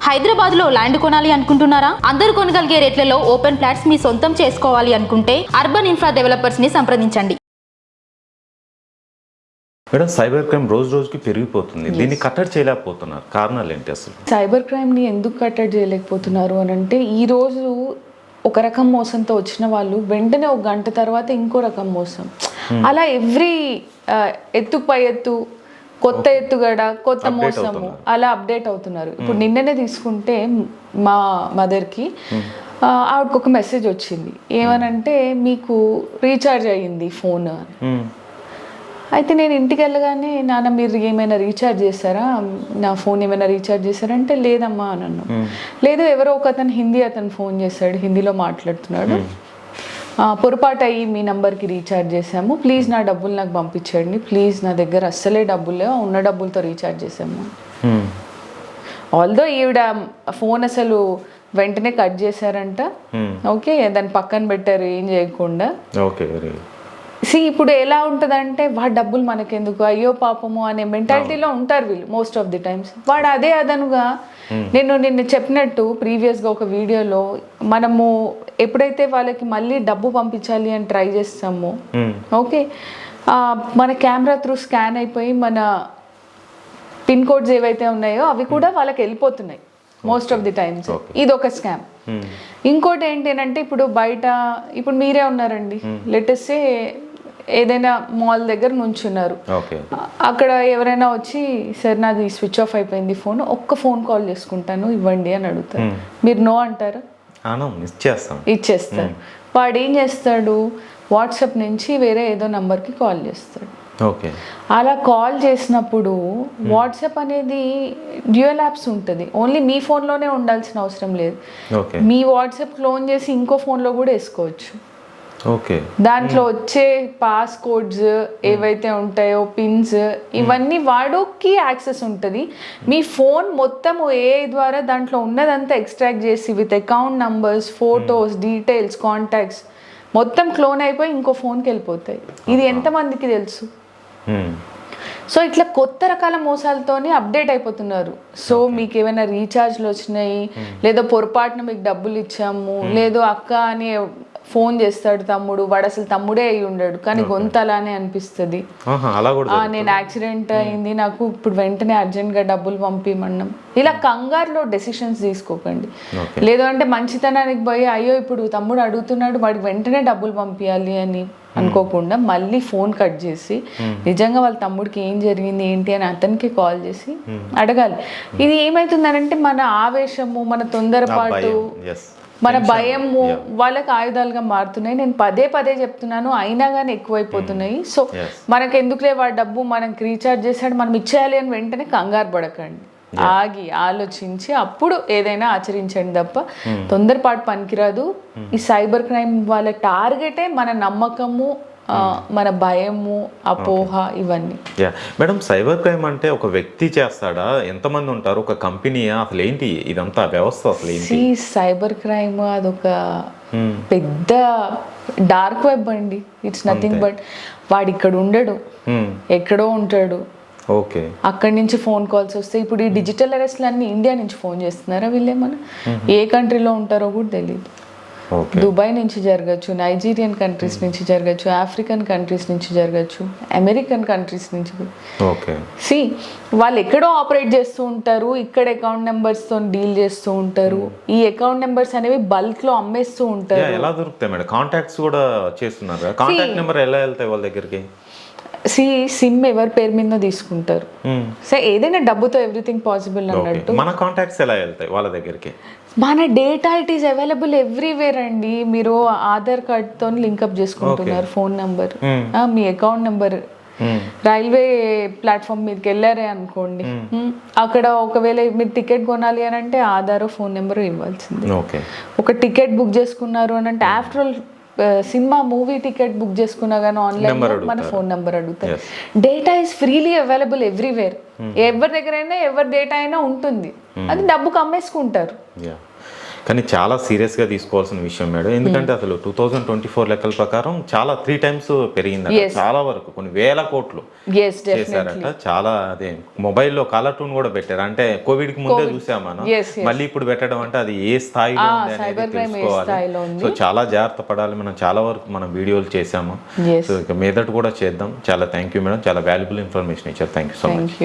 హైదరాబాద్ లో ల్యాండ్ కొనాలి అనుకుంటున్నారా? అందరూ కొనగలిగే రేట్లలో ఓపెన్ ఫ్లాట్స్ మీ సొంతం చేసుకోవాలి అనుకుంటే అర్బన్ ఇన్ఫ్రా డెవలపర్స్ ని సంప్రదించండి. మేడం, సైబర్ క్రైమ్ రోజు రోజుకి పెరిగిపోతుంది. దీన్ని కట్టడి చేయలేకపోతున్నారు. కారణాలు ఏంటి అసలు? సైబర్ క్రైమ్ని ఎందుకు కట్టడి చేయలేకపోతున్నారు అని అంటే, ఈరోజు ఒక రకం మోసంతో వచ్చిన వాళ్ళు వెంటనే ఒక గంట తర్వాత ఇంకో రకం మోసం, అలా ఎవ్రీ ఎత్తుకు పై ఎత్తు, కొత్త ఎత్తుగడ, కొత్త మోసము అలా అప్డేట్ అవుతున్నారు. ఇప్పుడు నిన్ననే తీసుకుంటే మా మదర్కి ఆవిడకి ఒక మెసేజ్ వచ్చింది. ఏమనంటే, మీకు రీఛార్జ్ అయ్యింది ఫోన్ అని. అయితే నేను ఇంటికి వెళ్ళగానే, నాన్న మీరు ఏమైనా రీఛార్జ్ చేస్తారా, నా ఫోన్ ఏమైనా రీఛార్జ్ చేస్తారంటే, లేదమ్మా అని అన్నాను. లేదు, ఎవరో ఒక అతను హిందీ అతను ఫోన్ చేశాడు, హిందీలో మాట్లాడుతున్నాడు, పొరపాటు అయ్యి మీ నంబర్కి రీఛార్జ్ చేసాము, ప్లీజ్ నా డబ్బులు నాకు పంపించండి, ప్లీజ్ నా దగ్గర అస్సలే డబ్బులు ఉన్న డబ్బులతో రీఛార్జ్ చేసాము. ఆల్దో ఈవిడ ఫోన్ అసలు వెంటనే కట్ చేశారంట. ఓకే, దాన్ని పక్కన పెట్టారు ఏం చేయకుండా. ఇప్పుడు ఎలా ఉంటుందంటే, వాడు డబ్బులు మనకెందుకు, అయ్యో పాపము అనే మెంటాలిటీలో ఉంటారు వీళ్ళు మోస్ట్ ఆఫ్ ది టైమ్స్. వాడు అదే అదనుగా, నిన్న చెప్పినట్టు ప్రీవియస్గా ఒక వీడియోలో, మనము ఎప్పుడైతే వాళ్ళకి మళ్ళీ డబ్బు పంపించాలి అని ట్రై చేస్తామో, ఓకే, మన కెమెరా త్రూ స్కాన్ అయిపోయి మన పిన్ కోడ్స్ ఏవైతే ఉన్నాయో అవి కూడా వాళ్ళకి వెళ్ళిపోతున్నాయి మోస్ట్ ఆఫ్ ది టైమ్స్. ఇది ఒక స్కామ్. ఇంకోటి ఏంటి అంటే, ఇప్పుడు బయట, ఇప్పుడు మీరే ఉన్నారండి, లెటెస్ట్ ఏదైనా మాల్ దగ్గర నుంచున్నారు, అక్కడ ఎవరైనా వచ్చి, సార్ నాది స్విచ్ ఆఫ్ అయిపోయింది ఫోన్, ఒక్క ఫోన్ కాల్ చేసుకుంటాను ఇవ్వండి అని అడుగుతారు. మీరు నో అంటారా? ఇచ్చేస్తారు. వాడు ఏం చేస్తాడు, వాట్సాప్ నుంచి వేరే ఏదో నంబర్కి కాల్ చేస్తాడు. అలా కాల్ చేసినప్పుడు వాట్సాప్ అనేది డ్యూయల్ యాప్స్ ఉంటుంది, ఓన్లీ మీ ఫోన్లోనే ఉండాల్సిన అవసరం లేదు. మీ వాట్సాప్ క్లోన్ చేసి ఇంకో ఫోన్లో కూడా వేసుకోవచ్చు. దాంట్లో వచ్చే పాస్ కోడ్స్ ఏవైతే ఉంటాయో, పిన్స్, ఇవన్నీ వాడుకి యాక్సెస్ ఉంటుంది. మీ ఫోన్ మొత్తం ఏఐ ద్వారా దాంట్లో ఉన్నదంతా ఎక్స్ట్రాక్ట్ చేసి with account numbers, photos, details, contacts మొత్తం క్లోన్ అయిపోయి ఇంకో ఫోన్కి వెళ్ళిపోతాయి. ఇది ఎంతమందికి తెలుసు? సో ఇట్లా కొత్త రకాల మోసాలతోనే అప్డేట్ అయిపోతున్నారు. సో మీకు ఏమైనా రీఛార్జ్లు వచ్చినాయి, లేదో పొరపాటున మీకు డబ్బులు ఇచ్చాము, లేదో అక్క అని ఫోన్ చేస్తాడు తమ్ముడు, వాడు అసలు తమ్ముడే అయి ఉండడు కానీ గొంతు అలానే అనిపిస్తుంది, నేను యాక్సిడెంట్ అయింది, నాకు ఇప్పుడు వెంటనే అర్జెంట్గా డబ్బులు పంపిమన్నాం. ఇలా కంగారులో డెసిషన్స్ తీసుకోకండి. లేదంటే మంచితనానికి పోయి, అయ్యో ఇప్పుడు తమ్ముడు అడుగుతున్నాడు వాడికి వెంటనే డబ్బులు పంపించాలి అని అనుకోకుండా మళ్ళీ ఫోన్ కట్ చేసి నిజంగా వాళ్ళ తమ్ముడికి ఏం జరిగింది ఏంటి అని అతనికి కాల్ చేసి అడగాలి. ఇది ఏమవుతుందనంటే, మన ఆవేశము, మన తొందరపాటు, మన భయము వాళ్ళకి ఆయుధాలుగా మారుతున్నాయి. నేను పదే పదే చెప్తున్నాను, అయినా కానీ ఎక్కువైపోతున్నాయి. సో మనకు ఎందుకులే వాడు డబ్బు మనకి రీఛార్జ్ చేశాడు మనం ఇచ్చేయాలి అని వెంటనే కంగారు పడకండి. ఆగి ఆలోచించి అప్పుడు ఏదైనా ఆచరించండి తప్ప తొందరపాటు పనికిరాదు. ఈ సైబర్ క్రైమ్ వాళ్ళ టార్గెటే మన నమ్మకము, మన భయము, అపోహ, ఇవన్నీ. మేడం, సైబర్ క్రైమ్ అంటే ఒక వ్యక్తి చేస్తాడా, ఎంతమంది ఉంటారు, ఒక కంపెనీయా, అసలు ఏంటి ఇదంతా వ్యవస్థ అసలు ఏంటి? సైబర్ క్రైమ్ అదొక పెద్ద డార్క్ వెబ్ అండి. ఇట్స్ నథింగ్ బట్, వాడు ఇక్కడ ఉండడు, ఎక్కడో ఉంటాడు, అక్కడి నుంచి ఫోన్ కాల్స్ వస్తాయి. ఇప్పుడు ఈ డిజిటల్ అరెస్ట్లు అన్ని ఇండియా నుంచి ఫోన్ చేస్తున్నారా వీళ్ళేమన్నా? ఏ కంట్రీలో ఉంటారో కూడా తెలియదు. దుబాయ్ నుంచి జరగచ్చు, నైజీరియన్ కంట్రీస్ నుంచి జరగచ్చు, ఆఫ్రికన్ కంట్రీస్ నుంచి జరగచ్చు, అమెరికన్ కంట్రీస్ నుంచి. వాళ్ళు ఎక్కడో ఆపరేట్ చేస్తూ ఉంటారు, ఇక్కడ అకౌంట్ నెంబర్స్ తో డీల్ చేస్తూ ఉంటారు. ఈ అకౌంట్ నెంబర్స్ అనేవి బల్క్ లో అమ్మేస్తూ ఉంటారు. ఎలా దొరుకుతాయి మేడం? కాంటాక్ట్స్ కూడా చేస్తున్నారు, కాంటాక్ట్ నెంబర్ ఎలా వెళ్తాయి వాళ్ళ దగ్గరికి? సిమ్ ఎవరి పేరు మీద తీసుకుంటారు. సో ఏదైనా డబ్బుతో ఎవ్రీథింగ్ పాసిబుల్ అన్నట్టు. మన కాంటాక్ట్స్ ఎలా వెళ్తాయి వాళ్ళ దగ్గరికి? మన data it is available everywhere అండి. మీరు ఆధార్ కార్డ్తో లింకప్ చేసుకుంటున్నారు ఫోన్ నెంబర్, మీ అకౌంట్ నెంబర్. రైల్వే ప్లాట్ఫామ్ మీదకి వెళ్ళారే అనుకోండి, అక్కడ ఒకవేళ మీరు టికెట్ కొనాలి అని అంటే ఆధార్ ఫోన్ నెంబర్ ఇవ్వాల్సింది. ఒక టికెట్ బుక్ చేసుకున్నారు అని అంటే, after all cinema movie ticket book చేసుకున్నా కానీ ఆన్లైన్ మన ఫోన్ నెంబర్ అడుగుతారు. Data is freely available everywhere. ఎవరి దగ్గరైనా ఎవరి డేటా అయినా ఉంటుంది, అది డబ్బుకు అమ్మేసుకుంటారు. కానీ చాలా సీరియస్గా తీసుకోవాల్సిన విషయం మేడం, ఎందుకంటే అసలు 2024 లెక్కల ప్రకారం చాలా 3 times పెరిగిందట, చాలా వరకు కొన్ని వేల కోట్లు ఎస్ చేశారట. చాలా అదే మొబైల్లో కాలర్ ట్యూన్ కూడా పెట్టారు, అంటే కోవిడ్ కి ముందే చూసాం మనం, మళ్ళీ ఇప్పుడు పెట్టడం అంటే అది ఏ స్థాయిలో ఉంది అనేది తెలుసుకోవాలి. సో చాలా జాగ్రత్త పడాలి. మనం చాలా వరకు మనం వీడియోలు చేసాము, సో ఇక మీదట కూడా చేద్దాం. చాలా థ్యాంక్ యూ మేడం, చాలా వాల్యుబుల్ ఇన్ఫర్మేషన్ ఇచ్చారు. Thank you so much.